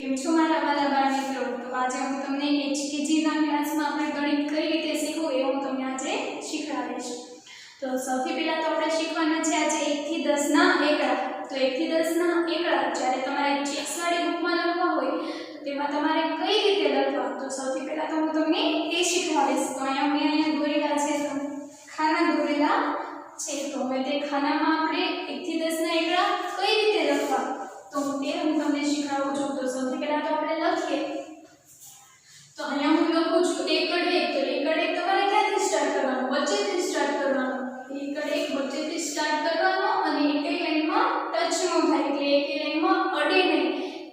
કેમ છો મારા વાલા બાળ મિત્રો? તો આજે હું તમને HKG ના ક્લાસમાં આપણે ગણિત કઈ રીતે શીખવું એ હું તમને આજે શીખવાડીશ. તો સૌથી પહેલા તો આપણે શીખવાના છે આજે 1 થી 10 ના એકડા. તો 1 થી 10 ના એકડા જ્યારે તમારે ચેક્સ વાળી બુકમાં લખવા હોય તો તેમાં તમારે કઈ રીતે લખવા, તો સૌથી પહેલા તો હું તમને એ શીખવાડીશ. તો અહીંયા દોરેલા છે, તો ખાના દોરેલા છે. તો હવે તે ખાનામાં આપણે 1 થી 10 ના એકડા કઈ રીતે લખવા તો તે હું તમને શીખવાડું છું. તો સૌથી પહેલા તો આપણે લખીએ. તો અહીંયા હું લખું છું એકડ 1. તો એકડ 1 તમારે ક્યાંથી સ્ટાર્ટ કરવાનું? વચ્ચેથી સ્ટાર્ટ કરવાનું. એકડ 1 વચ્ચેથી સ્ટાર્ટ કરવાનો અને એકેય લાઈનમાં ટચ ન થાય, એટલે એકેય લાઈનમાં અડે નહીં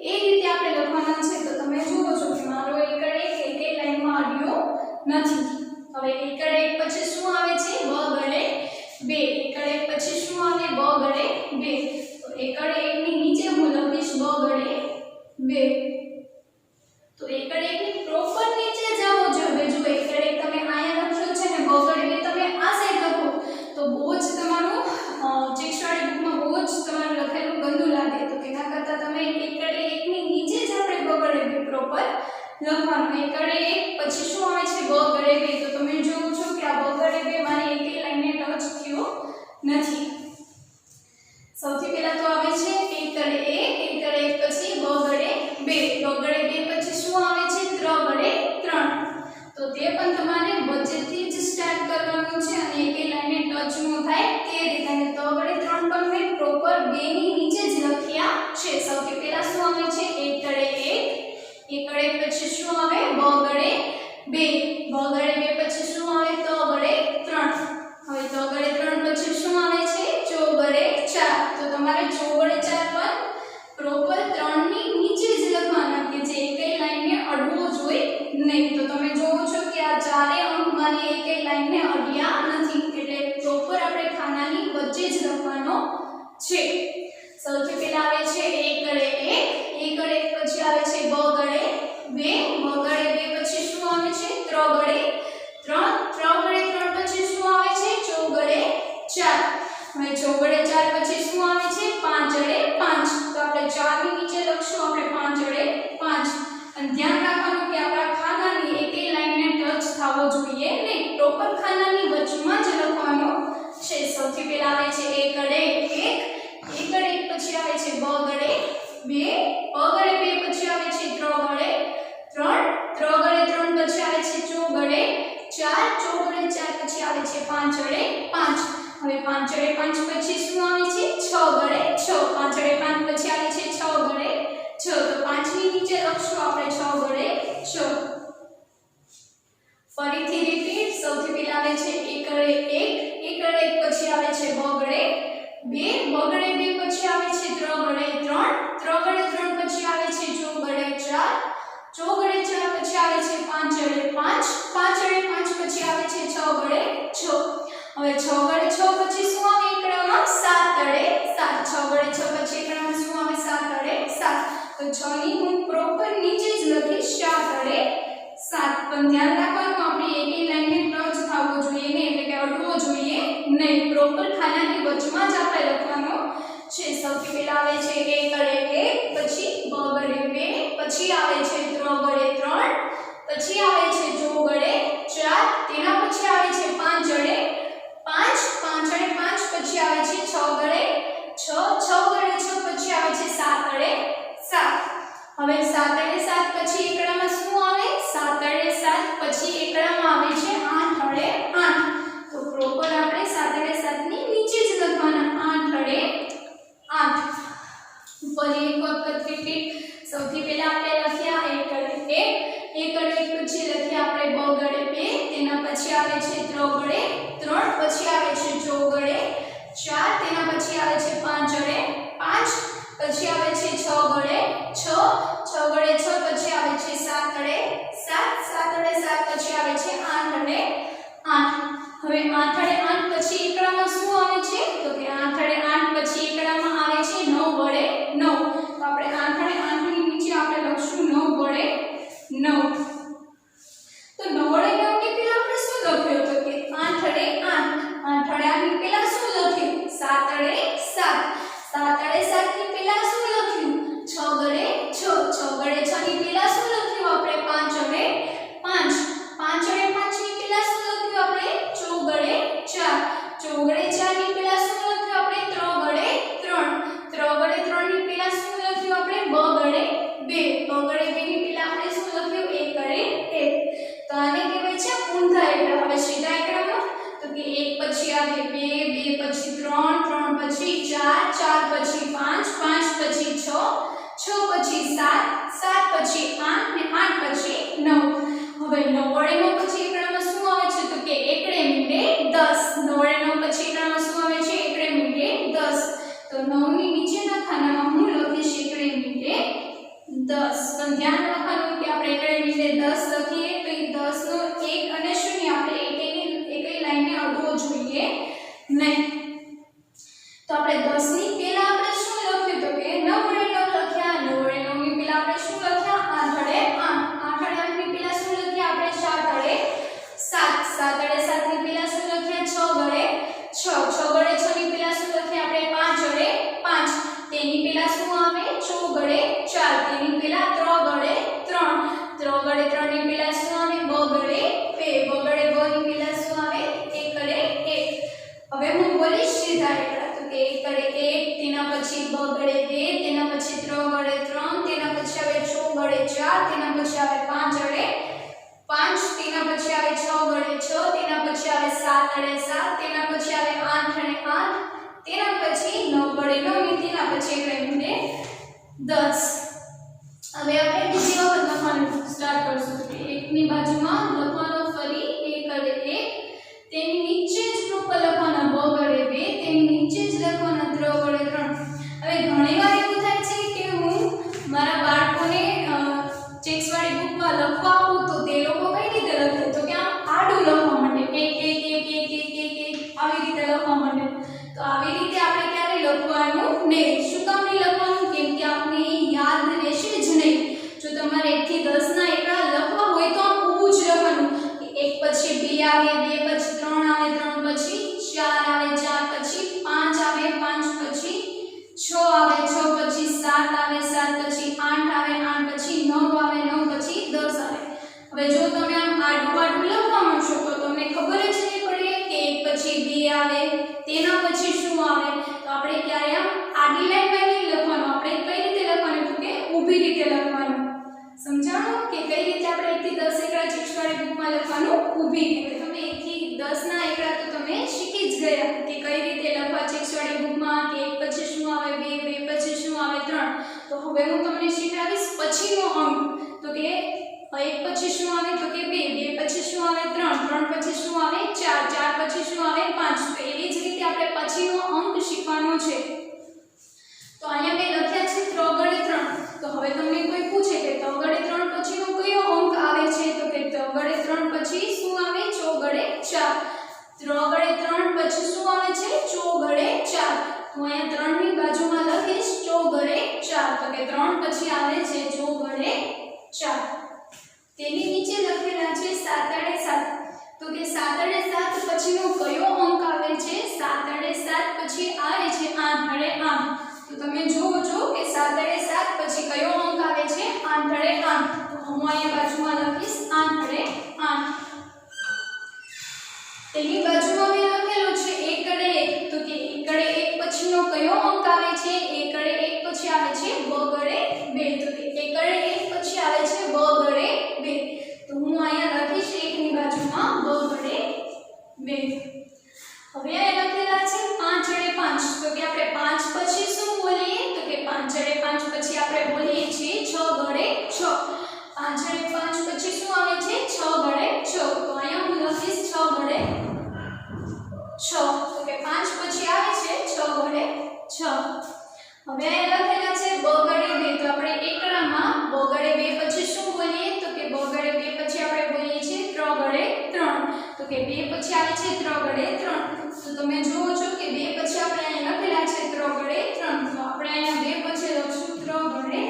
એ રીતે આપણે લખવાના છે. તો તમે જુઓ છો કે મારો એકડ 1 એકેય લાઈનમાં અડ્યો નથી. હવે એકડ 1 પછી શું આવે છે? બ ગળે 2. એકડ 1 પછી શું આવે? બ ગળે 2. તો એકડ 1 ની નીચે હું લખીશ બ ગળે 2. તો એકડ 1 ની પ્રોપર નીચે જાઓ જો. હવે જો એકડ 1 તમે આયા લખ્યો છે ને, બ ગળે 2 તમે આ સાઈડ લખો તો બહુ જ તમારું ચેક્સવાળી બુકમાં બહુ જ તમારું લખેલું ગંદુ લાગે. તો તેના કરતાં તમે એકડ 1 ની નીચે જ આપણે બ ગળે 2 પ્રોપર લખવાનું. એકડ 1 પછી શું આવે છે? બ ગળે 2. તો તમે જોવો છો કે આ બ ગળે 2 મારી એકેય લાઈનને ટચ થયો નથી. સૌથી પહેલા તો આવે છે એકડ 1. એકડ 1 પછી બ ગળે 2. બ ગળે 2 પછી શું આવે છે? ત્ર ગળે 3. તો તે પણ તમારે વચ્ચેથી જ સ્ટાર્ટ કરવાનું છે અને એકેય લાઈનને ટચ ન થાય તે રીતે. અને ત ગળે 3 પણ મેં પ્રોપર 2 ની નીચે જ લખ્યા છે. સૌથી પહેલા શું આવે છે? એકડ 1. એકડ 1 પછી શું આવે? બ ગળે 2. બ ગળે 2 પછી શું આવે? ત ગળે 3. હવે ત ગળે 3 પછી શું આવે છે? ચો ગળે 4. તો તમારે ચો ગળે 4 પણ પ્રોપર 3 ની નીચે જ લખવાના કે જે એકેય લાઈનને અડવો જોઈએ નહીં. તો તમે જોવો છો કે આ ચારે અંક મારી એકેય લાઈનને અડ્યા નથી, એટલે પ્રોપર આપણે ખાનાની વચ્ચે જ લખવાનો છે. સૌથી પહેલા આવે છે એકડ 1. એકડ 1 પછી આવે છે બ ગળે 2. બ ગળે 2 પછી શું આવે છે? ત્ર ગળે 3. ત્ર ગળે 3 પછી શું આવે છે? ચો ગળે 4. હવે ચો ગળે 4 પછી શું આવે છે? 5 ગળે 5. તો આપણે 4 ની નીચે લખશું આપણે 5 ગળે 5. અને ધ્યાન રાખવાનું કે આપણા ખાનાની એકેય લાઈનને ટચ થવો જોઈએ નહીં, પ્રોપર ખાનાની વચમાં જ લખવાનો છે. સૌથી પહેલા આવે છે એકડ 1. એકડ 1 પછી આવે છે બ ગળે 2. બ ગળે 2 પછી આવે છે ત્ર ગળે 3. ત્ર ગળે 3 પછી આવે છે ચો ગળે 4. ચો ગળે 4 પછી આવે છે 5 ગળે 5. હવે 5 ગળે 5 પછી શું આવે છે? 6 ગળે 6. 5 ગળે 5 પછી આવે છે 6 ગળે 6. તો 5 ની નીચે લખશું આપણે 6 ગળે 6. ફરીથી રિપીટ. સૌથી પહેલા આવે છે એકડ 1. એકડ 1 પછી આવે છે બ ગળે 2. બ ગળે 2 પછી આવે છે ત્ર ગળે 3. ત્ર ગળે 3 પછી આવે છે ચો ગળે 4. ચો ગળે 4 પછી આવે છે 5 ગળે 5. 5 ગળે 5 પછી આવે છે 6 ગળે 6. હવે 6 ગળે 6 પછી શું આવે એકડામાં? 7 ગળે 7. 6 ગળે 6 પછી એકડામાં શું આવે? 7 ગળે 7. તો 6 ની હું પ્રોપર નીચે જ લખીશ 7 ગળે 7. પણ ધ્યાન રાખવાનું આપણે એકેય લાઈનને ટચ થવો જોઈએ નહીં, એટલે કે અડવો જોઈએ નહીં, પ્રોપર ખાનાની વચમાં જ આપણે લખવાનો છે. સૌથી પહેલા આવે છે એકડ 1. પછી બ ગળે 2. પછી આવે છે ત્ર ગળે 3. પછી આવે છે ચો ગળે 4. તેના પછી આવે છે 5 ગળે 5. 5 ગળે 5 પછી આવે છે 6 ગળે 6. 6 ગળે 6 પછી આવે છે 7 ગળે 7. હવે 7 ગળે 7 પછી એકડામાં શું આવે? 7 ગળે 7 પછી એકડામાં આવે છે 8 ગળે 8. તો પ્રોપર આપણે 7 ગળે 7 ની નીચે જ લખવાના 8 ગળે 8. ફરી એક વખત રિપીટ. સૌથી પહેલા આપણે લખ્યા એકડ 1. એકડ 1 પછી લખ્યા આપણે બ ગળે 2. તેના પછી આવે છે ત્ર ગળે 3. પછી આવે છે ચો ગળે 4. તેના પછી આવે છે 5 ગળે 5. પછી આવે છે 6 ગળે 6. 6 ગળે 6 પછી આવે છે 7 ગળે 7. 7 ગળે 7 પછી આવે છે 8 ગળે 8. હવે 8 ગળે 8 પછી એકડામાં શું આવે છે? તો કે 8 ગળે 8 પછી એકડામાં આવે છે 9 ગળે 9. તો આપણે 8 ગળે 8 ની નીચે આપણે લખશું 9 ગળે 9. તો 9 ગળે 9 ની પહેલા આપણે શું લખ્યું? તો કે 8 ગળે 8. 8 ગળે 8 ની પહેલા શું લખ્યું? 7 ગળે 7. 7 ગળે 7 ની પહેલા શું લખ્યું? 6 ગળે 6. 6 ગળે 9 ની નીચેના ખાનામાં હું લખીશ એકડે મીંડે 10, પણ ધ્યાન રાખવાનું કે આપણે એકડે મીંડે 10 લખીએ તો એ 10 નો 1 અને 0 આપણે એકેય લાઈને અડવો જોઈએ નહીં. તો આપણે 10 ની પહેલા આપણે શું લખ્યું તો કે 9 વડે 9 લખ્યા, 9 વડે 9 ની પહેલા આપણે શું લખ્યા 8 વડે 8, 8 વડે 8 ની પહેલા શું લખ્યા આપણે 7 વડે 7, 7 વડે 7 ની પહેલા શું લખ્યા 6 વડે 6, 6 વડે 6 ની પહેલા શું લખ્યા આપણે 5 વડે 5, તેની પહેલા શું આવે 4 વડે 4, તેની પહેલા 3 વડે 3, 3 વડે 3 ની પહેલા શું આવે 2 વડે 2, 2 વડે 2 ની પહેલા શું આવે 1 વડે 1. હવે હું બોલીશ સીધા એકડા તો કે 1 વડે 1, તેના પછી 2 વડે 2, તેના પછી 3 વડે 3, તેના પછી આવે 4 વડે 4, તેના પછી આવે 5 વડે 5, તેના પછી આવે 6 વડે 6, તેના પછી આવે 7 વડે 7, તેના પછી આવે 8 વડે 8, તેના પછી 9 વડે 9 ને તેના પછી એકડે મીંડે 10. હવે આપણે બીજી વખત લખવાનું સ્ટાર્ટ કરશું કે 1 ની બાજુમાં લખવાનો ફરી 1 વડે 1, તેની નીચે જ ઉપર લખવાના 2 વડે 2, તેની નીચે જ લખવાના 3 વડે 3. હવે ઘણીવાર એવું થાય છે કે હું મારા બાળકોને ચેક્સવાળી બુકમાં લખવા આપું તો તે લોકો કઈ રીતે લખે તો કે આમ આડું લખવા માંડે 1 1 1 1 1 1 આવી રીતે લખવા માંડે. તો આવી રીતે આપણે ક્યારે લખવાનું નહીં. શું કામ નહીં લખવાનું? કેમ કે આપણે યાદ રહેશે જ નહીં. જો તમારે 1 થી 10 ના એકડા લખવા હોય તો આમ ઊભું જ લખવાનું. 1 પછી 2 આવે, 2 પછી 3 આવે, 3 પછી 4 આવે, 4 પછી 5 આવે, 5 પછી 6 આવે, 6 પછી 7 આવે, 7 પછી 8 આવે, 8 પછી 9 આવે, 9 પછી 10 આવે. હવે જો તમે આમ આડું આડું લખવા માંડશો તો તમને ખબર જ નહીં પડે કે 1 પછી 2 આવે, તેના પછી શું આવે. તો આપણે ક્યારે આમ આડી લાઈનમાં નહીં લખવાનું, આપણે કઈ રીતે લખવાનું તો કે ઊભી રીતે લખવાનું. સમજાણું કે કઈ રીતે આપણે 1 થી 10 એકડા ચેક્સવાળી બુકમાં લખવાનું ઊભી રીતે. તમે 1 થી 10 ના એકડા તો તમે શીખી જ ગયા કે કઈ રીતે લખવા ચેક્સવાળી બુકમાં કે 1 પછી શું આવે 2, 2 પછી શું આવે 3. તો હવે હું તમને શીખવાડીશ પછીનો અંક તો કે 1 પછી શું આવે તો કે 2, 2 પછી શું આવે 3, 3 પછી શું આવે 4, 4 પછી શું આવે 5. તો એવી જ રીતે આપણે પછીનો અંક શીખવાનો છે. તો અહીંયા મેં લખ્યા છે 3 વડે 3. તો હવે તમને કોઈ પૂછે કે 3 વડે 3 પછીનો કયો અંક આવે છે તો કે 3 વડે 3 પછી શું આવે 4 વડે 4. 3 વડે 3 પછી શું આવે છે 4 વડે 4. તો અહીંયા 3 ની બાજુમાં લખીશ 4 વડે 4 તો કે 3 પછી આવે છે 4 વડે 4. તેની નીચે લખેલા છે 7 વડે 7. તો કે 7 વડે 7 પછીનો કયો અંક આવે છે 7 વડે 7 પછી આવે છે 8 વડે 8. તો તમે જુઓ છો કે 7 વડે 7 પછી કયો અંક આવે છે 8 વડે 8. તો હું અહીંયા બાજુમાં લખીશ 8 વડે 8. તેની બાજુમાં મેં લખેલું છે 1 વડે 1. તો કે 1 વડે 1 પછીનો કયો અંક આવે છે 1 વડે 1 પછી આવે છે 2 વડે 2. તો કે 1 વડે 1 પછી આવે છે 2 વડે 2. તો હું અહીંયા લખીશ 1 ની બાજુમાં 2 વડે 2. હવે આ લખેલા છે 5 વડે 5. તો કે આપણે 5 પછી શું બોલીએ તો કે 5 વડે 5 પછી આપણે બોલીએ છીએ 6 વડે 6. 5 વડે 5 પછી શું આવે છે 6 વડે 6. તો અહીંયા હું લખીશ 6 વડે 6. તો કે 5 પછી આવે છે 6 વડે 6. હવે અહીંયા લખેલા છે 2 વડે 2. તો આપણે એકડામાં 2 વડે 2 પછી શું બોલીએ તો કે 2 વડે 2 પછી આપણે બોલીએ છીએ 3 વડે 3. તો કે 2 પછી આવે છે 3 વડે 3. તો તમે જુઓ છો કે 2 પછી આપણે અહીંયા લખેલા છે 3 વડે 3. તો આપણે અહીંયા 2 પછી લખશું 3 વડે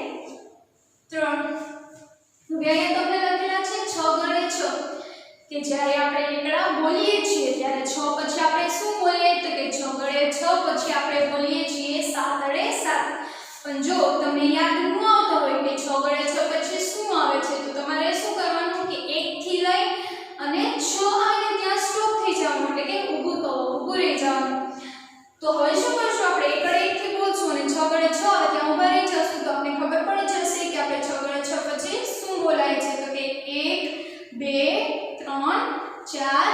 3. હવે અહીંયા તમને લખેલા છે 6 વડે 6. કે જ્યારે આપણે એકડા બોલીએ છીએ ત્યારે 6 પછી આપણે શું બોલીએ તો કે 6 વડે 6 પછી આપણે બોલીએ છીએ 7 વડે 7. પણ જો તમને યાદ ન આવતો હોય કે 6 વડે 6 પછી શું આવે છે તો તમારે શું કરવાનું કે 1 થી લઈ અને 6 આવે ત્યાં સ્ટોપ થઈ જવાનું એટલે કે ઊભું રહી જવાનું. તો હવે શું કરશું આપણે 1 વડે 1 થી બોલશું અને 6 વડે 6 આવે ત્યાં ઊભા રહી જશું તો આપણને ખબર પડી જશે કે આપણે 6 વડે 6 પછી શું બોલાય છે તો કે 1 2 3 4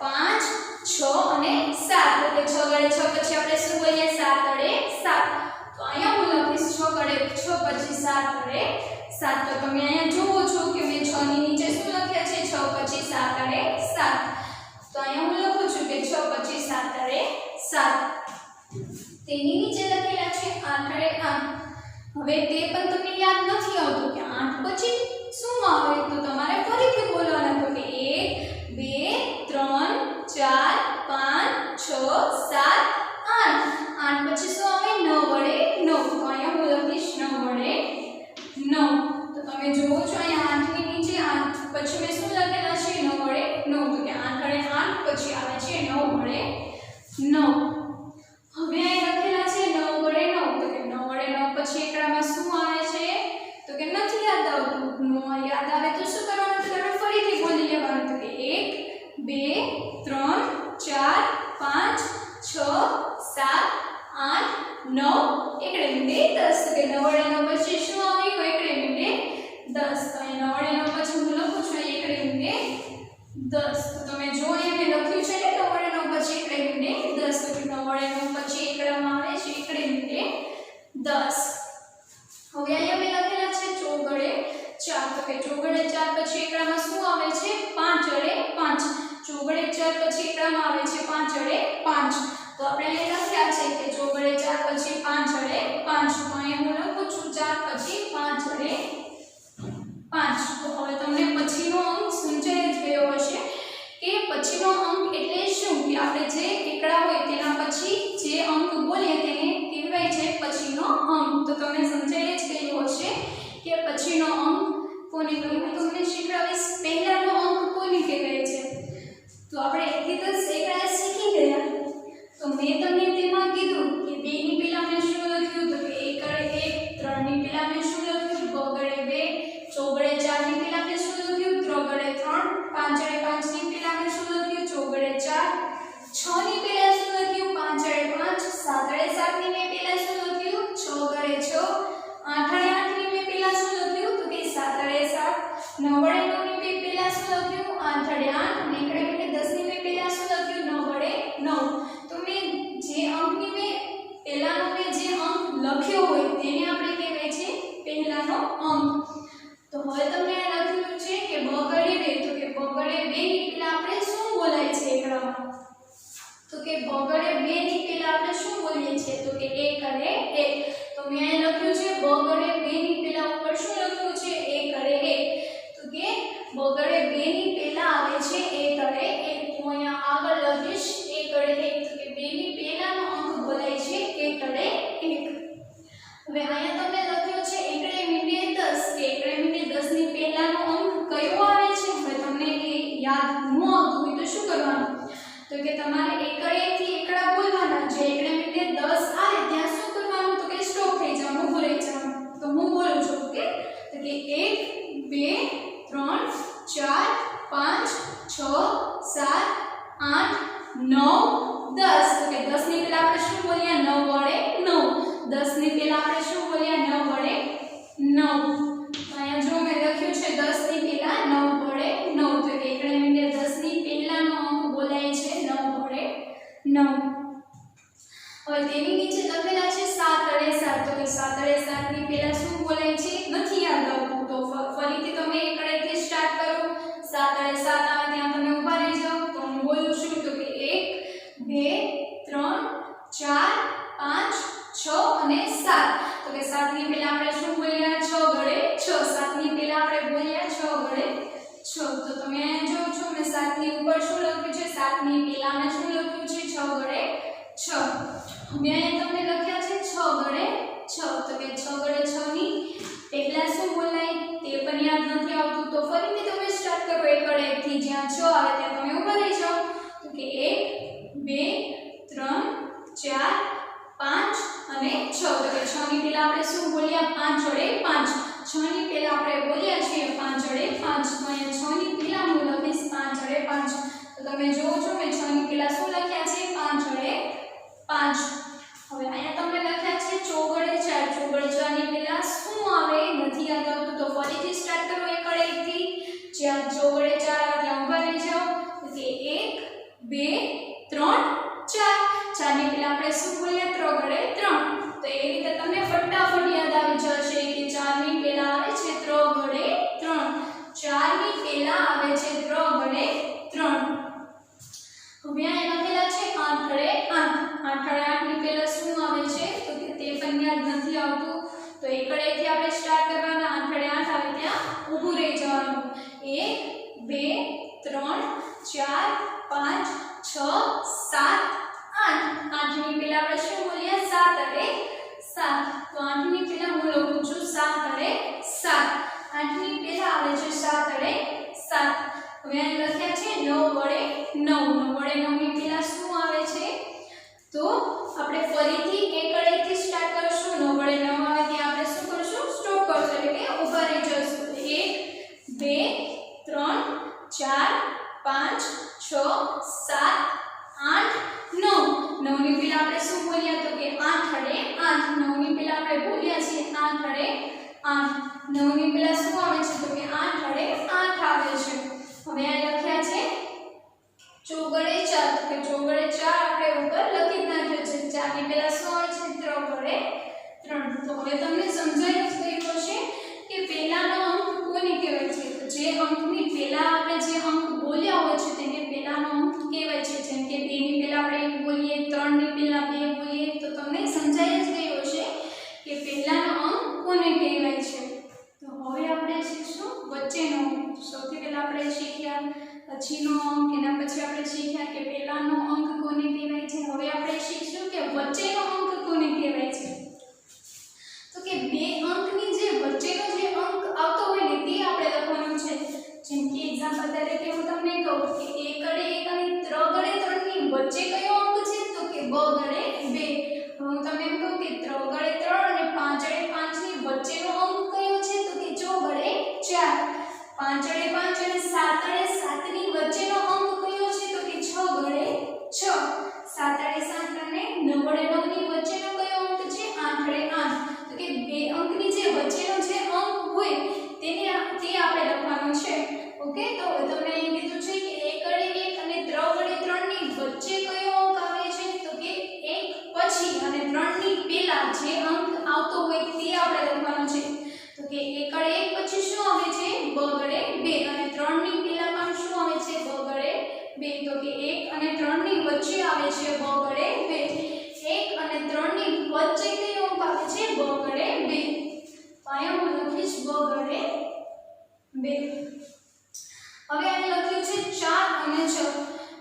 5 6 અને 7. તો કે 6 વડે 6 પછી આપણે શું બોલીએ 7 વડે 7. તો અહીંયા હું લખીશ 6 વડે 6 પછી 7 વડે 7. તો તમે અહીંયા જુઓ છો કે મેં 6 ની નીચે શું લખ્યા છે 6 પછી 7 વડે 7. તો અહીંયા હું લખું છું કે 6 પછી 7 વડે 7. તેની નીચે લખેલા 8 વડે 8. હવે તે પણ તમને યાદ નથી આવતું કે 8 પછી શું આવે, તો તમારે ફરીથી બોલવાના. તો કે 1 2 3 4 5 6 7 8. 8 પછી શું આવે? 9 વડે 9. તો અહીંયા હું લખીશ 9 વડે 9. તો તમે જુઓ છો અહીંયા 8 ની નીચે 8 પછી મેં શું લખેલા છે? 9 વડે 9. તો કે 8 વડે 8 પછી આવે છે 9 વડે 9. હવે અહીં લખેલા છે 9 વડે 9. તો કે 9 વડે 9 પછી એકડામાં શું આવે છે? તો કે નથી યાદ આવતું. નો યાદ આવે તો શું કરવાનું? તો તમે ફરીથી બોલી લેવાનું. તો કે 1 2 3 4 5 6 7 8 9 એકડે મીંડે 10. તો કે 9 વડે 9 પછી શું આવ્યું? એકડે મીંડે 10. તો અહીં 9 વડે 9 પછી હું લખું છું એકડે મીંડે 10. તો તમે જો અહીંયા મેં લખ્યું છે ને 9 વડે 9 પછી એકડે મીંડે 10. તો કે 9 વડે 9 પછી એકડામાં આવે છે એકડે મીંડે 10. હવે અહીંયા મેં લખેલા છે ચોગડે 4. તો કે ચોગડે 4 પછી એકડામાં શું આવે છે? 5 વડે 5. ચોગડે 4 પછી એકડામાં આવે છે 5 વડે 5. તો આપણે અહીં લખ્યા છે કે ચોગડે 4 પછી 5 વડે 5. તો અહીંયા હું લખું છું 4 પછી 5 વડે 5. તો હવે તમને પછીનો અંક સમજાઈ જ ગયો હશે કે પછીનો અંક એટલે શું, કે આપણે જે એકડા હોય તેના પછી જે અંક બોલીએ તેને કહેવાય છે પછીનો અંક. તો તમને સમજાઈ જ ગયું હશે કે પછીનો અંક કોને કહેવાય. હું તમને શીખવાડીશ પહેલાનો અંક કોને કહેવાય છે. તો આપણે 1 થી 10 એકડા શીખી ગયા. તો મેં તમને તેમાં કીધું કે 2 ની પહેલા મેં શું લખ્યું? તો કે 1 વડે 1. 3 ની પહેલા મેં શું લખ્યું? 2 વડે 2. ચોગડે 4 ની પહેલા મેં શું લખ્યું? 3 વડે 3. 5 વડે 5 ની પહેલા મેં શું લખ્યું? ચોગડે 4. 6 ની પહેલા શું લખ્યું? 5 વડે 5. 7 વડે 7 ની મેં પહેલા શું લખ્યું? 6 વડે 6. 8 વડે 8 ની મેં પહેલા શું લખ્યું? તો કે 7 વડે 7. 9 વડે 9 ની મેં પહેલા શું લખ્યું? 8 વડે 8. અને એકડે મીંડે 10 ની મેં પહેલા શું લખ્યું? 9 વડે 9. તો મેં જે અંકની મેં પહેલાનો મેં જે અંક લખ્યો હોય તેને આપણે કહેવાય છે પહેલાનો અંક. તો હવે તમને આ લખેલું છે કે 2 વડે 2. તો કે 2 વડે 2 ની પહેલા આપણે શું બોલાય છે એકડામાં? તો કે 2 વડે 2 ની પહેલા આપણે શું બોલીએ છીએ? તો કે 1 વડે 1. તો મેં અહીં લખ્યું છે 2 વડે 2 ની પહેલા ઉપર શું લખ્યું છે? 1 વડે 1. તો કે 2 વડે 2 ની પહેલા આવે છે 1 વડે 1. તો અહીંયા આગળ લખીશ 1 વડે 1. તો કે 2 ની પહેલાનો અંક બોલાય છે 1 વડે 1. હવે અહીંયા તમે લખ્યો છે એકડે મીંડે 10. કે એકડે મીંડે 10 ની પહેલાનો અંક કયો આવે છે? હવે તમને એ યાદ ન આવતું હોય તો શું કરવાનું? તો કે તમારે એકડે થી એકડા બોલવાના. જે એકડે મીંડે 10 આવે ત્યાં શું કરવાનું? તો કે સ્ટોપ થઈ જવાનું, ઊભું રહી જવાનું. તો હું બોલું છું કે તો કે 1 2 3 4 5 6 7 8 9 10. તો કે 10 ની પહેલા આપણે શું બોલ્યા? 9 વડે 9. 10 ની પહેલા આપણે શું બોલ્યા? 9 વડે 9. તો અહીંયા જો મેં લખ્યું છે 10 ની પહેલા 9 વડે 9. તો કે એકડે મીંડે 10 ની પહેલાનો અંક બોલાય છે 9 વડે 9. હવે તેની નીચે લખેલા છે 7 વડે 7. તો કે 7 વડે 7 ની પહેલા શું બોલાય છે? નથી યાદ આવતું. તો ફરીથી તમે એકડેથી સ્ટાર્ટ કરો. 7 વડે 7 આવે ત્યાં તમે ઊભા રહી જાઓ. તો હું બોલું છું તો કે 1 2 3 4 5 6 અને 7. તો કે 7 ની પહેલા આપણે શું બોલ્યા? 6 વડે 6. 7 ની પહેલા આપણે બોલ્યા 6 વડે 6. તો તમે અહીંયા જોવો છો મેં 7 ની ઉપર શું લખ્યું છે? 7 ની પહેલા મેં શું લખ્યું છે? 6 વડે 6. મેં અહીંયા તમને લખ્યા છે 6 વડે 6. તો કે 6 વડે 6 ની પહેલા શું બોલાય તે પણ યાદ નથી આવતું. તો ફરીથી તમે સ્ટાર્ટ કરો 1 વડે 1 થી. જ્યાં 6 આવે ત્યાં તમે ઊભા રહી જાઓ. તો કે 1 2 3 4 5 અને 6. તો કે 6 ની પહેલા આપણે શું બોલ્યા? 5 વડે 5. 6 ની પહેલા આપણે બોલ્યા છીએ 5 વડે 5. તો અહીંયા 6 ની પહેલા હું લખીશ 5 વડે 5. તો તમે જોવો છો મેં 6 ની પહેલા શું લખ્યા છે? 5 વડે 5. હવે અહીંયા તમે લખ્યા છે ચોગડે 4. ચોગડે 4 ની પહેલા શું આવે? નથી યાદ આવતું. તો ફરીથી સ્ટાર્ટ કરો 1 વડે 1 થી. જ્યાં ચોગડે 4 આવે ત્યાં ઊભા રહી જાઓ. તો કે 1 2 3 4. 4 ની પહેલા આપણે શું બોલ્યા? 3 વડે 3. તો એ રીતે તમને ફટાફટ યાદ આવી જશે કે 4 ની પહેલા આવે છે 3 વડે 3. 4 ની પહેલા આવે છે 3 વડે 3. હવે અહીંયા લખેલા છે 8 વડે 8. 8 વડે 8 ની પહેલા શું આવે છે? તો કે તે પણ યાદ ઊભું રહી જવાનું 1 2 3 4 5 6 7 8 8 ની પહેલા આપણે શું બોલ્યા 7 અરે 7 તો 8 ની પહેલા હું લખું છું 7 અરે 7 8 ની પહેલા આવે છે 7 અરે 7 હવે અહીં લખ્યા છે 9 વડે 9 9 વડે 9 ની પહેલા શું આવે છે તો આપણે ફરીથી એક અડેથી સ્ટાર્ટ કરશું 9 વડે 9 આવે ત્યાં આપણે શું કરશું સ્ટોપ કરશું એટલે કે ઊભા રહી જશું 1 2 3 4 5 6 7 8 9 9 ની પહેલા આપણે શું બોલ્યા તો કે 8 અડે 8 9 ની પહેલા આપણે બોલ્યા છીએ 8 અડે 8 9 ની પહેલા શું આવે છે તો કે 8 અડે 8 આવે છે હવે આ લખ્યા છે ચોગડે 4 કે ચોગડે 4 આપણે ઉપર લખી નાખ્યો છે 4 ની પહેલા શું આવે છે ત્રગડે 3 તો હવે તમને સમજાઈ ગયું હશે કે પહેલાનો અંક કોને કહેવાય છે તો જે અંકની પહેલા આપણે જે અંક બોલ્યા હોય છે તેને પહેલાનો અંક કહેવાય છે જેમ કે 2 ની પહેલા આપણે 1 બોલીએ 3 ની પહેલા 2 બોલીએ તો તમને સમજાઈ જ ગયું હશે કે પહેલાનો અંક કોને કહેવાય છે તો હવે આપણે શીખશું વચ્ચેનો અંક સૌથી પહેલા આપણે શીખ્યા પછીનો અંક એના પછી આપણે શીખ્યા કે પહેલાનો અંક કોને કહેવાય છે હવે આપણે શીખશું કે વચ્ચેનો અંક કોને કહેવાય છે તો કે બે અંકની જે વચ્ચેનો જે અંક આવતો હોય ને તે આપણે લખવાનું છે જેમ કે એક્ઝામ્પલ તરીકે હું તમને કહું કે 1 અડે 1 અને 3 અડે 3 ની વચ્ચે કયો અંક છે તો કે 2 અડે 2 હું તમને એમ કહું કે 3 અડે 3 અને 5 અડે 5 ની વચ્ચેનો અંક કયો છે તો કે 4 અડે 4 5 અડે 5 અને 7 અડે 7 ની વચ્ચેનો અંક કયો છે તો કે 6 અડે 6 7 અડે 7 અને 9 અડે 9 ની વચ્ચેનો કયો અંક છે 8 અડે 8 તો કે બે અંકની જે વચ્ચેનો જે અંક હોય તે આપણે લખવાનું છે ઓકે તો તમને અહીં કીધું છે કે 1 અડે 1 અને 3 અડે 3 ની વચ્ચે કયો અંક આવે છે તો કે 1 પછી અને 3 ની પહેલા જે અંક આવતો હોય તે આપણે લખવાનું છે તો કે 1 અડે 1 પછી શું આવે છે 2 અડે 2 અને 3 ની પહેલા પણ શું આવે છે 2 અડે 2 તો કે 1 અને 3 ની વચ્ચે આવે છે 2 અડે 2 1 અને 3 ની વચ્ચે કયો અંક આવે છે 2 અડે 2 તો અહીંયા હું લખીશ 2 અડે 2 હવે અહીં લખ્યું છે 4 અને 6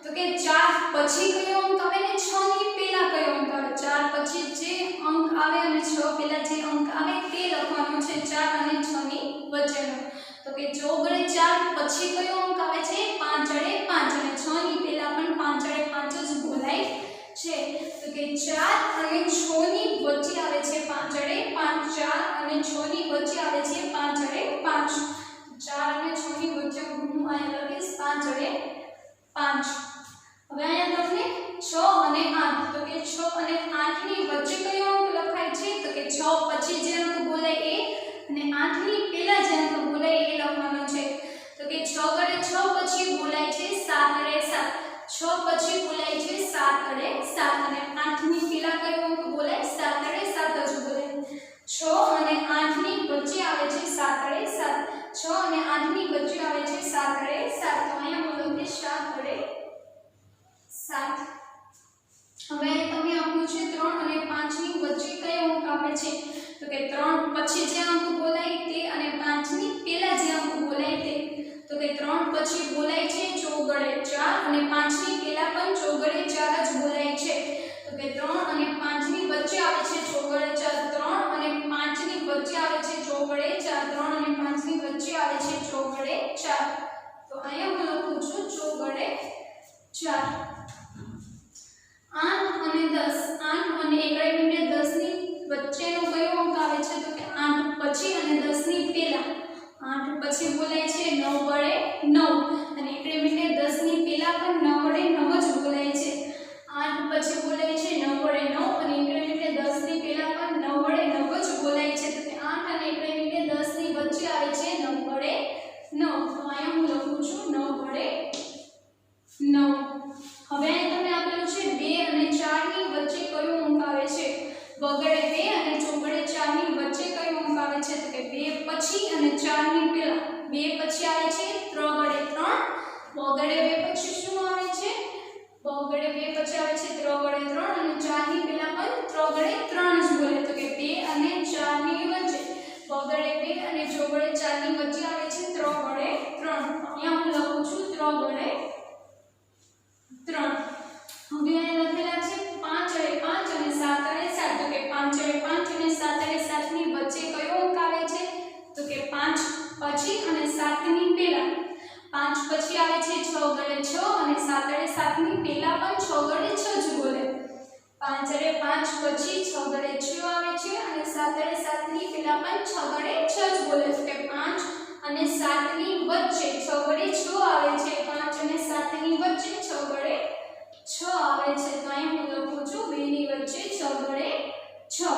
તો કે 4 પછી કયો અંક આવે ને 6 ની પહેલા કયો અંક આવે 4 પછી જે અંક આવે અને 6 પહેલા જે અંક આવે તે લખવાનું છે 4 અને 6 ની વચ્ચેનો તો કે 4 અડે 4 પછી કયો અંક આવે છે 5 અડે 5 અને 6 ની પહેલા પણ 5 અડે 5 જ બોલાય છે તો કે 4 અને 6 ની વચ્ચે આવે છે 5 અડે 5 4 અને 6 ની વચ્ચે આવે છે 5 અડે 5 4 અને 6 ની વચ્ચે હું અહીંયા લખીશ 5 અડે 5 હવે અહીંયા તમને 6 અને 8 તો કે 6 અને 8 ની વચ્ચે કયો અંક લખાય છે તો કે 6 પછી જે અંક બોલાય એ અને 8 ની પહેલા જે અંક બોલાય એ લખવાનો છે તો કે 6 અડે 6 પછી બોલાય છે 7 અડે 7 6 પછી બોલાય છે 7 અડે 7 અને 8 ની પહેલા કયો અંક બોલાય 7 અડે 7 જ બોલાય 6 અને 8 ની વચ્ચે આવે છે 7 અડે 7 6 અને 8 ની વચ્ચે આવે છે 7 અડે 7 તો અહીંયા હું લખીશ 7 અડે 7 હવે તમે આપ્યું છે 3 અને 5 ની વચ્ચે કયો અંક આવે છે તો કે 3 પછી જે અંક બોલાય તે અને 5 ની પહેલા જે અંક બોલાય તે તો કે 3 પછી બોલાય છે 4 અડે 4 અને 5 ની પહેલા પણ 4 અડે 4 જ બોલાય છે તો કે 3 અને 5 ની વચ્ચે આવે છે 4 અડે 4 3 અને 5 ની વચ્ચે આવે છે 4 અડે 4 3 અને 5 ની વચ્ચે આવે છે 4 અડે 4 તો અહીંયા હું લખું છું 4 અડે 4 8 અને 10 8 અને 1 અડે 10 ની વચ્ચેનો કયો અંક આવે છે તો કે 8 પછી અને 10 ની પહેલા 8 પછી બોલાય છે 9 અડે 9 અને 1 અડે 10 ની પહેલા પણ 9 અડે 9 જ બોલાય છે 8 પછી બોલાય છે 9 અડે 9 અને 1 અડે 10 ની પહેલા પણ 9 અડે 9 જ બોલાય છે તો કે 8 અને 1 અડે 10 ની વચ્ચે આવે છે 9 અડે 9 તો અહીંયા હું લખું છું 9 અડે 9 હવે તમને આપેલું છે 2 અને 4 ની વચ્ચે કયો અંક આવે છે વગડે 2 અને ચોગડે 4 ની વચ્ચે કયો અંક આવે છે તો કે 2 પછી અને 4 ની પહેલા 2 પછી આવે છે 3 અડે 3 વગડે 2 પછી શું આવે છે વગડે 2 પછી આવે છે 3 અડે 3 અને 4 ની પહેલા પણ 3 અડે 3 જ બોલે તો કે 2 અને 4 ની વચ્ચે વગડે 2 અને ચોગડે 4 ની વચ્ચે આવે છે 3 ગણે 3. હવે અહીં લખેલા છે 5 અને 5 અને 7 અને 7 તો કે 5 અને 5 અને 7 અને 7 ની વચ્ચે કયો અંક આવે છે તો કે 5 પછી અને 7 ની પહેલા 5 પછી આવે છે 6 ગણે 6 અને 7 અને 7 ની પહેલા પણ 6 ગણે 6 જ બોલે 5 અને 5 પછી 6 ગણે 6 આવે છે અને 7 અને 7 ની પહેલા પણ 6 ગણે 6 જ બોલે તો કે 5 અને 7 ની વચ્ચે 6 ગણે 6 આવે છે 5 અને 7 ની વચ્ચે 6 ગણે 6 આવે છે તો અહીં હું લખું છું 2 ની વચ્ચે 6 ગણે 6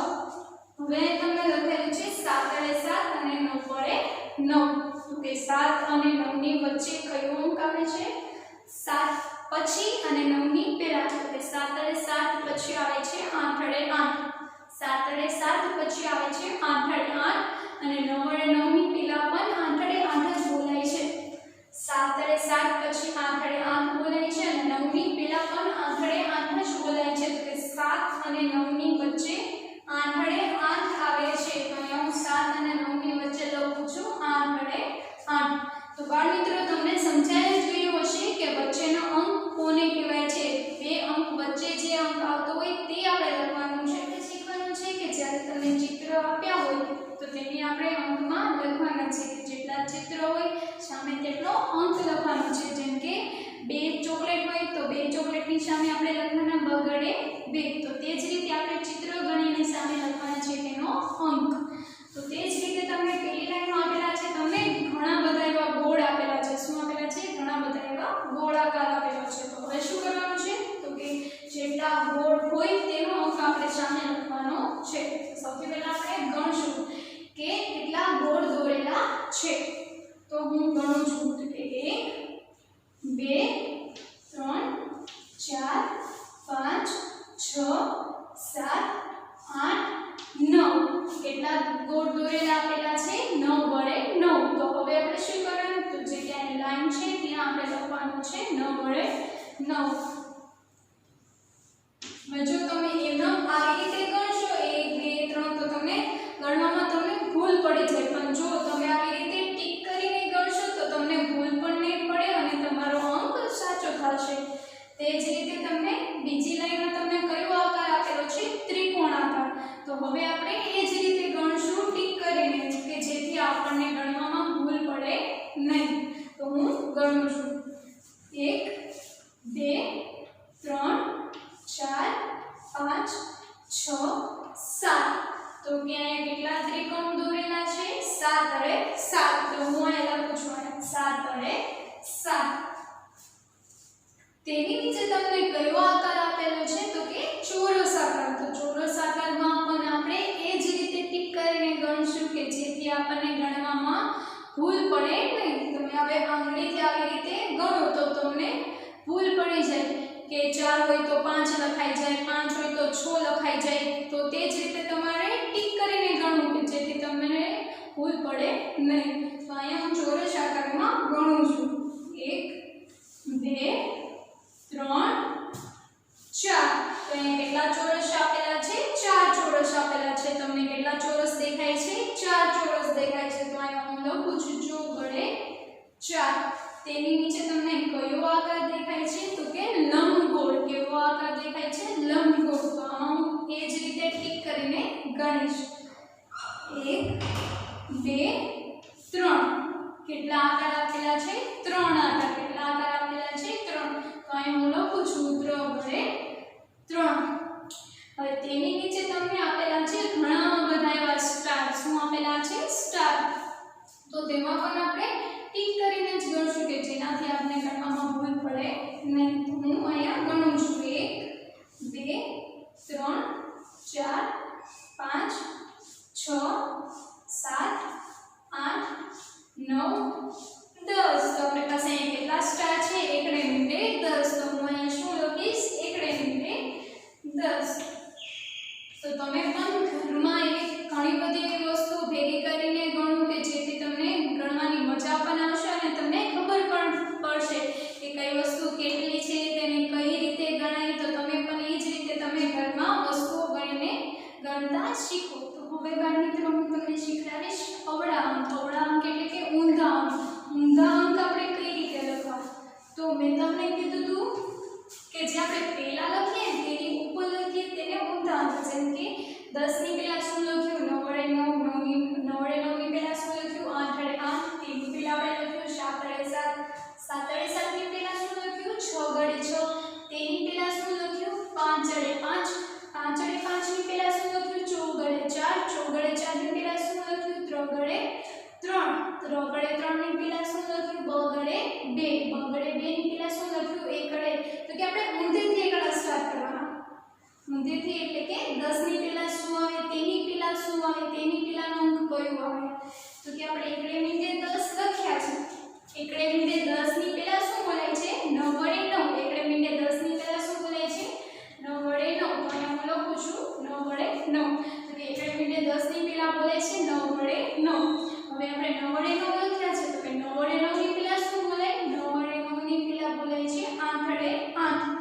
હવે તમને લખેલું છે 7 અને 7 અને 9 વડે 9 તો કે 7 અને 9 ની વચ્ચે કયો અંક આવે છે 7 પછી અને 9 ની પહેલા તો કે 7 અને 7 પછી આવે છે 8 અને 8 7 અને 7 પછી આવે છે 8 અને 8 અને 9 અને 9 ની પહેલા પણ 8 અને 8 જ બોલાય છે 7 અને 7 પછી 8 અને 8 બોલાય છે અને 9 ની પહેલા પણ 8 અને 8 જ બોલાય છે તો કે 7 અને 9 ની વચ્ચે 8 અને 8 આવે છે તો અહીંયા હું 7 અને 9 ની વચ્ચે લખું છું 8 અને 8 તો બાળ મિત્રો તમને સમજાય જ ગયું હશે કે વચ્ચેનો અંક કોને કહેવાય છે બે અંક વચ્ચે જે અંક આવતો હોય તે આપણે લખવાનું છે એટલે શીખવાનું છે કે જ્યારે તમને ચિત્ર આપ્યા હોય તો તેની આપણે અંકમાં લખવાના છે કે જેટલા ચિત્ર હોય સામે તેટલો અંક લખવાનો છે જેમ કે 2 ચોકલેટ હોય તો 2 ચોકલેટની સામે આપણે લખવાના બગડે 2 તો તે જ રીતે આપણે ચિત્ર ગણીને સામે લખવાના છે તેનો અંક તો તે જ રીતે તમને પહેલી લાઈનમાં આપેલા છે તમને ઘણા બધા એવા ગોળ આપેલા છે શું આપેલા છે ઘણા બધા એવા ગોળાકાર આપેલો છે તો હવે શું કરવાનું છે તો કે જેટલા ગોળ હોય તેનો અંક આપણે સામે લખવાનો છે સૌથી પહેલા આપણે ગણશું કે કેટલા ગોળ દોરેલા છે તો હું ગણું છું તો કે 1 2 3 4 5 6 7 8 9 કેટલા ગોળ દોરેલા આપેલા છે 9 વડે 9 તો હવે આપણે શું કરવાનું તો જે ક્યાંય લાઈન છે ત્યાં આપણે લખવાનું છે 9 વડે 9 હવે જો તમે એમનો આવી રીતે ગણશો 1 2 3 તો તમને ગણવામાં તમને ભૂલ પડી જાય પણ જો તમે આવી રીતે ટીક કરીને ગણશો તો તમને ભૂલ પણ નહીં પડે અને તમારો અંક સાચો થશે તે જ રીતે તમને બીજી લાઈનમાં તમને કયો આકાર આપેલો છે ત્રિકોણ આકાર તો હવે આપણે એ જ રીતે ગણશું ટીક કરીને કે જેથી આપણને ગણવામાં ભૂલ પડે નહીં તો હું ગણું છું 1 2 3 4 5 6 7 તો ક્યાં કેટલા ત્રિકોણ દોરેલા છે 7 અને 7 તો હું અહીં લખું છું 7 અને 7 તેની નીચે તમને કયો આકાર આપેલો છે તો કે ચોરસ આકાર તો ચોરસ આકારમાં પણ આપણે એ જ રીતે ટીક કરીને ગણશું કે જેથી આપણને ગણવામાં ભૂલ પડે નહીં તમે હવે આંગળીથી આવી રીતે ગણો તો તમને ભૂલ પડી જાય કે 4 હોય તો 5 લખાઈ જાય 5 હોય તો 6 લખાઈ જાય તો તે જ રીતે તમારે ટીક કરીને ગણવું કે જેથી તમને ભૂલ પડે નહીં તો અહીંયા હું ચોરસ આકારમાં ગણું છું 1 2 3 4 તો અહીંયા કેટલા ચોરસ આપેલા છે 4 ચોરસ આપેલા છે તમને કેટલા ચોરસ દેખાય છે 4 ચોરસ દેખાય છે તો અહીંયા હું લખું છું જો વડે 4 તેની નીચે તમને કયો આકાર દેખાય છે તો કે લંબગોળ કેવો આકાર દેખાય છે લંબગોળ તો આમાં હું એ જ રીતે ટીક કરીને ગણીશ 1 2 3 કેટલા આકાર આપેલા છે 3 આકાર કેટલા આકાર આપેલા છે 3 તો અહીં હું લખું છું 3 વડે 3 હવે તેની નીચે તમને આપેલા છે ઘણા બધા એવા સ્ટાર શું આપેલા છે સ્ટાર તો તેમાં પણ આપણે ટીક કરીને જ ગણશું કે જેનાથી આપણે ગણવામાં ભૂલ પડે નહીં તો હું અહીંયા ગણું છું 1 2 3 4 5 6 7 8 9 10 તો આપણી પાસે અહીંયા કેટલા સ્ટાર છે એકડે મીંડે 10 તો હું અહીંયા શું લખીશ એકડે મીંડે 10 તો તમે પણ ઘરમાં એવી ઘણી બધી એવી વસ્તુઓ ભેગી કરીને ગણો કે જેથી તમને ગણવાની મજા પણ આવશે અને તમને ખબર પણ પડશે કે કઈ વસ્તુ કેટલી છે તેને કઈ રીતે ગણાય તો તમે પણ એ જ રીતે તમે ઘરમાં વસ્તુઓ ગણીને ગણતા શીખો તો હવે બાળ મિત્રો હું તમને શીખવાડીશ અવળા અંક એટલે કે ઊંધા અંક આપણે કઈ રીતે લખવા तो मैं તમને કીધું હતું કે જે આપણે પહેલા લખીએ તેની ઉપર લખીએ તેને ઊંધા અંક, જેમ કે 10 ની પહેલા શું લખ્યું 9 વડે 9, 9 વડે 9 ની પહેલા શું લખ્યું 8 વડે 8, 3 ની પહેલા આપણે લખ્યું 7 વડે 7, 7 વડે 7 ની પહેલા શું લખ્યું 6 વડે 6, તેની પહેલા શું લખ્યું 5 વડે 5, 5 વડે 5 ની પહેલા શું લખ્યું 4 વડે 4, 4 વડે 4 ની પહેલા શું લખ્યું 3 વડે 3, 3 વડે 3 ની પહેલા શું લખ્યું 2 વડે 2, 2 વડે 2 ની પહેલા શું લખ્યું 1 વડે, તો કે આપણે ઊંધેથી એકડા સ્ટાર્ટ કરવાના, ઊંધેથી એટલે કે 10 ની પહેલા શું આવે તેની પહેલા શું આવે તેની પહેલાનો અંક કયો આવે, તો કે આપણે એકડે મીંડે 10 લખ્યા છે, એકડે મીંડે 10 ની પહેલા શું બોલાય છે 9 વડે 9, એકડે મીંડે 10 ની પહેલા શું બોલાય છે 9 વડે 9, તો અહીંયા હું લખું છું 9 વડે 9, તો કે એકડે મીંડે 10 ની પહેલા બોલાય છે 9 વડે 9, હવે આપણે 9 વડે 9 લખ્યા છે, તો કે 9 વડે 9 ની પહેલા શું બોલાય 9 વડે 9 ની પહેલા બોલાય છે 8 વડે 8,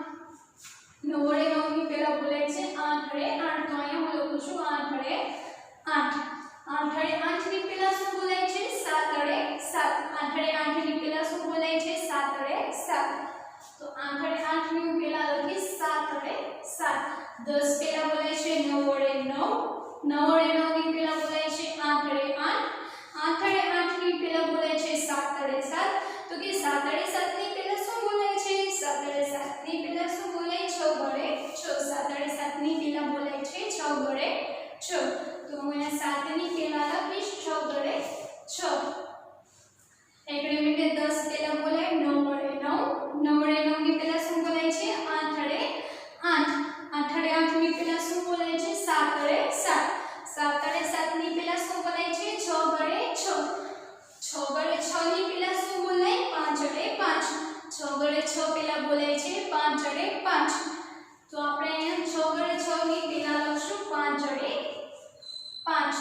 9 વડે 9 ની પહેલા બોલાય છે 8 વડે 8, તો અહીંયા હું લખું છું 8 વડે 8, 8 વડે 8 ની પહેલા શું બોલાય છે 7 વડે 7, 8 વડે 8 ની પહેલા શું બોલાય છે 7 વડે 7, તો 8 વડે 8 ની પહેલા લખી 7 વડે 7, 10 પહેલા બોલાય છે 9 વડે 9, 9 વડે 9 ની પહેલા બોલાય છે 8 વડે 8, 8 વડે 8 ની પહેલા બોલાય છે 7 વડે 7, તો કે 7 વડે 7 ની પહેલા શું બોલાય છે 7 વડે 7 ની પહેલા શું બોલાય 6 વડે 6, 7 વડે 7 ની પહેલા બોલાય છે 6 વડે 6, તો હું અહીંયા 7 ની પહેલા લખીશ 6 વડે 6, એકડે મીંડે 10 પહેલા બોલાય 9 વડે 9, 9 વડે 9 ની પહેલા શું બોલાય છે 8 વડે 8, 8 વડે 8 ની પહેલા શું બોલાય છે 7 વડે 7, 7 વડે 7 ની પહેલા શું બોલાય છે 6 વડે 6, 6 વડે 6 ની પહેલા શું બોલાય 5 વડે 5, 6 વડે 6 પહેલા બોલાય છે 5 વડે 5, તો આપણે અહીંયા 6 વડે 6 ની પહેલા લખશું 5 વડે 5,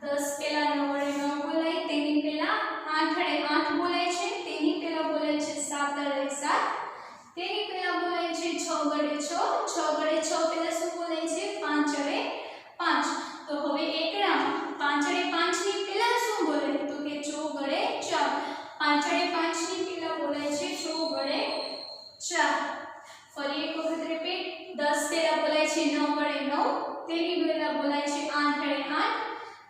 10 પહેલા 9 વડે 9 બોલાય, તેની પહેલા 8 વડે 8 બોલાય છે, તેની પહેલા બોલાય છે 7 વડે 7, તેની પહેલા બોલાય છે 6 વડે 6, 6 વડે 6 પહેલા શું બોલાય છે 5 વડે 5, તો હવે એકડામાં 5 વડે 5 ની પહેલા શું બોલાય, તો કે 4 વડે 4, 5 વડે 5 ની પહેલા બોલાય છે 4 વડે 4, ફરી એક વખત રિપીટ, 10 પહેલા બોલાય છે 9 વડે 9, તેની પહેલા બોલાય છે 8 વડે 8,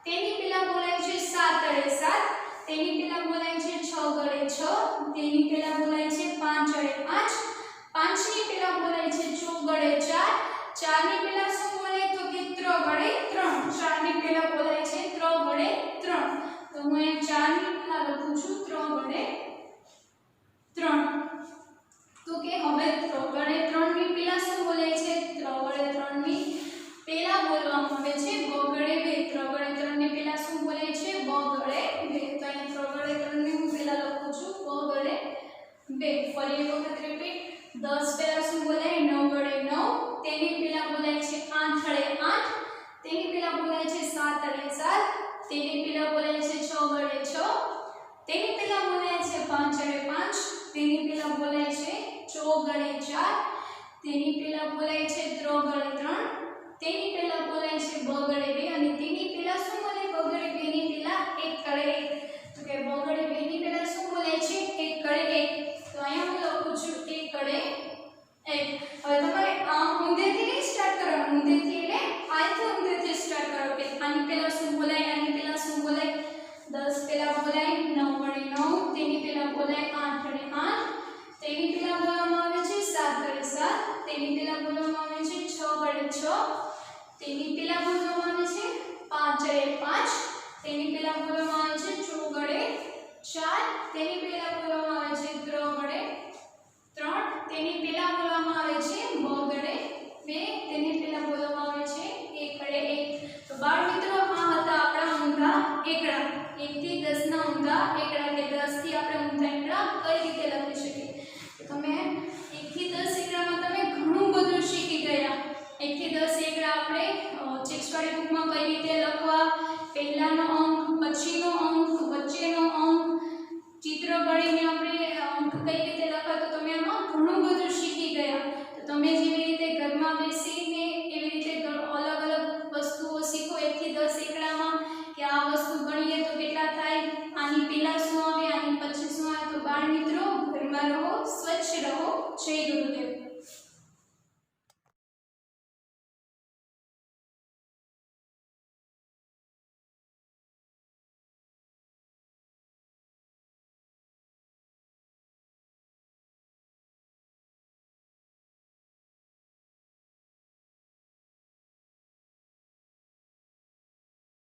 તેની પહેલા બોલાય છે 7 વડે 7, તેની પહેલા બોલાય છે 6 વડે 6, તેની પહેલા બોલાય છે 5 વડે 5, 5 ની પહેલા બોલાય છે 4 વડે 4, 4 ની પહેલા શું બોલાય, તો કે 3 વડે 3, 4 ની પહેલા બોલાય છે 3 વડે 3, તો હું અહીંયા 4 ની પહેલા લખું છું 3 વડે 3, તો કે હવે 3 વડે 3 ની પહેલા શું બોલાય છે 3 વડે 3 ની પહેલા બોલવામાં આવે છે 2 વડે 2, 3 વડે 3 ની પહેલા શું બોલાય છે 2 વડે 2, તો અહીંયા 3 વડે 3 ની હું પહેલા લખું છું 2 વડે 2, ફરી એક વખત રિપીટ, 10 પહેલા શું બોલાય 9 વડે 9, તેની પહેલા બોલાય છે 8 વડે 8, તેની પહેલા બોલાય છે 7 વડે 7, તેની પહેલા બોલાય છે 6 વડે 6, તેની પહેલા બોલાય છે 5 વડે 5, તેની પહેલા બોલાય છે 4 વડે 4, તેની પહેલા બોલાય છે 3 વડે 3, તેની પહેલા બોલાય છે 2 વડે 2, અને તેની પહેલા શું બોલાય 2 વડે 2 ની પહેલા 1 વડે 1, તો કે 2 વડે 2 ની પહેલા શું બોલાય છે 1 વડે 1, તો અહીંયા હું લખું છું 1 વડે 1, હવે તમારે ઊંધેથી નહીં સ્ટાર્ટ કરવાનું, ઊંધેથી એટલે આથી ઊંધેથી સ્ટાર્ટ કરો કે આની પહેલા શું બોલાય આની પહેલા શું બોલાય, 10 પહેલા બોલાય 9 વડે 9, તેની પહેલા બોલાય 8 વડે 8, તેની પહેલા બોલવામાં આવે છે 7 વડે 7, તેની પહેલા બોલવામાં આવે છે 6 વડે 6, તેની પહેલા બોલવામાં આવે છે 5 વડે 5, તેની પહેલા બોલવામાં આવે છે 4 વડે 4, તેની પહેલા બોલવામાં આવે છે 3 વડે 3, તેની પહેલા બોલવામાં આવે છે 2 વડે 2, તેની પહેલા બોલવામાં આવે છે 1 વડે 1, તો બાળ મિત્રો આ હતા આપણા ઊંધા એકડા, 1 થી 10 ના ઊંધા એકડા, કે 10 થી આપણે ઊંધા એકડા કઈ રીતે લખી શકીએ, તમે 1 થી 10 એકડામાં તમે ઘણું બધું શીખી ગયા, 1 થી 10 એકડા આપણે ચેકસ્ટડી બુકમાં કઈ રીતે લખવા, પહેલાનો અંક, પછીનો અંક, વચ્ચેનો અંક, ચિત્ર ગણીને આપણે અંક કઈ રીતે લખવા, તો તમે આમાં ઘણું બધું શીખી ગયા, તો તમે જે